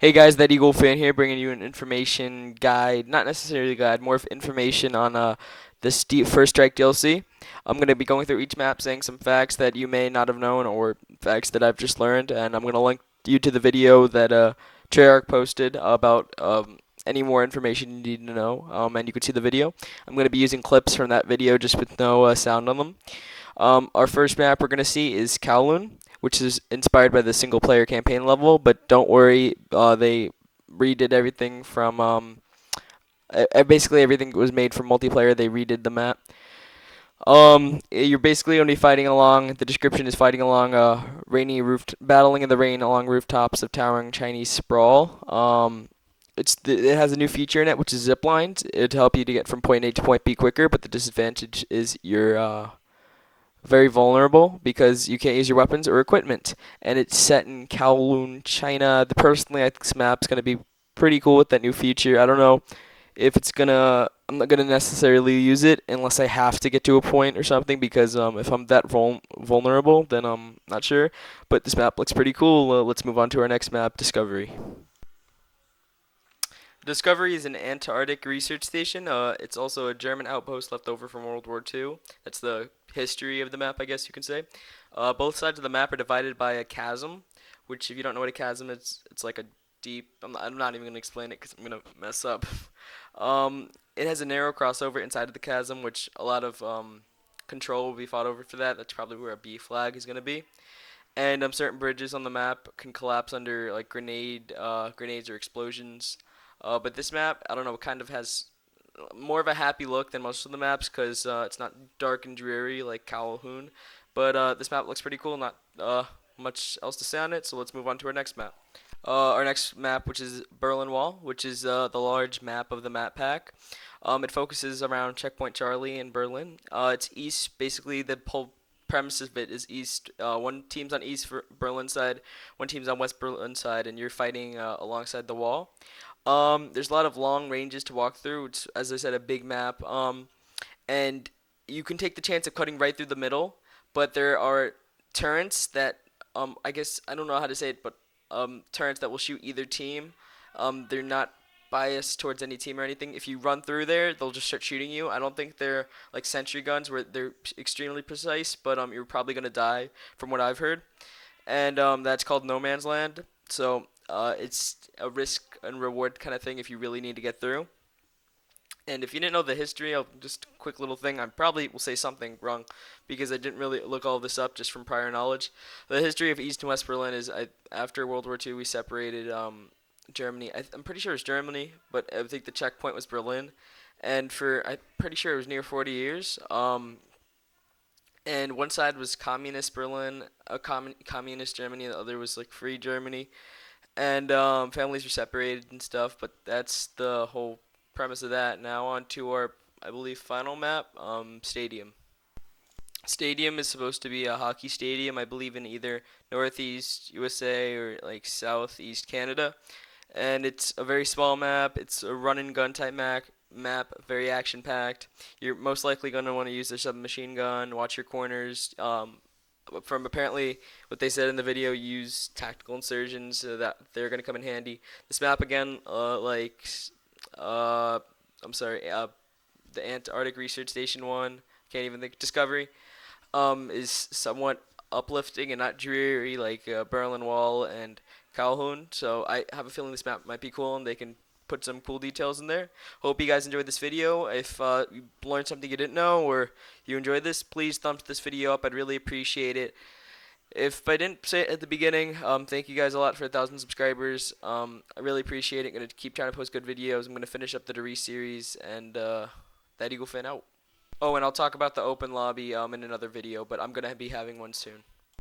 Hey guys, that Eagle fan here, bringing you an information guide, not necessarily a guide, more of information on this First Strike DLC. I'm going to be going through each map, saying some facts that you may not have known or facts that I've just learned, and I'm going to link you to the video that Treyarch posted about any more information you need to know, and you can see the video. I'm going to be using clips from that video just with no sound on them. Our first map we're going to see is Kowloon, which is inspired by the single player campaign level, but don't worry, they redid everything from basically everything was made for multiplayer. They redid the map. You're basically only fighting along. The description is fighting along battling in the rain along rooftops of towering Chinese sprawl. It has a new feature in it, which is zip lines. It'll help you to get from point A to point B quicker, but the disadvantage is you're very vulnerable because you can't use your weapons or equipment. And it's set in Kowloon, China. Personally, I think this map's gonna be pretty cool with that new feature. I don't know if it's gonna. I'm not gonna necessarily use it unless I have to get to a point or something because if I'm that vulnerable, then I'm not sure. But this map looks pretty cool. Let's move on to our next map, Discovery. Discovery is an Antarctic research station. It's also a German outpost left over from World War II. That's the history of the map, I guess you can say. Both sides of the map are divided by a chasm, which, if you don't know what a chasm is, it's like a deep. I'm not even going to explain it because I'm going to mess up. It has a narrow crossover inside of the chasm, which a lot of control will be fought over for that. That's probably where a B flag is going to be. And certain bridges on the map can collapse under like grenades or explosions. But this map, I don't know, kind of has more of a happy look than most of the maps because it's not dark and dreary like Kowloon. But this map looks pretty cool. Not much else to say on it, so let's move on to our next map. Our next map, which is Berlin Wall, which is the large map of the map pack. It focuses around Checkpoint Charlie in Berlin. It's east, basically the whole premise of it is east. One team's on east Berlin side, one team's on west Berlin side, and you're fighting alongside the wall. There's a lot of long ranges to walk through. It's, as I said, a big map. And you can take the chance of cutting right through the middle, but there are turrets that, I guess, I don't know how to say it, but turrets that will shoot either team. They're not biased towards any team or anything. If you run through there, they'll just start shooting you. I don't think they're like sentry guns where they're extremely precise, but you're probably gonna die from what I've heard. And that's called No Man's Land. So it's a risk and reward kind of thing if you really need to get through. And if you didn't know the history, I'll just a quick little thing. I probably will say something wrong because I didn't really look all this up just from prior knowledge. The history of East and West Berlin is after World War II, we separated Germany. I'm pretty sure it's Germany, but I think the checkpoint was Berlin. And I'm pretty sure it was near 40 years. And one side was communist Berlin, communist Germany, and the other was like free Germany. And families were separated and stuff, but that's the whole premise of that. Now on to our, I believe, final map, Stadium. Stadium is supposed to be a hockey stadium, I believe, in either Northeast USA or like Southeast Canada. And it's a very small map. It's a run and gun type map, very action packed. You're most likely going to want to use the submachine gun, watch your corners. From apparently what they said in the video, use tactical insertions so that they're going to come in handy. This map again, uh, I'm sorry, the Antarctic Research Station one, can't even think, Discovery, is somewhat uplifting and not dreary like Berlin Wall and Calhoun. So I have a feeling this map might be cool and they can put some cool details in there. Hope you guys enjoyed this video. If you learned something you didn't know or you enjoyed this, please thumbs this video up. I'd really appreciate it. If I didn't say it at the beginning, thank you guys a lot for 1,000 subscribers. I really appreciate it. I'm going to keep trying to post good videos. I'm going to finish up the Dere series, and that Eagle fan out. Oh, and I'll talk about the open lobby in another video, but I'm going to be having one soon.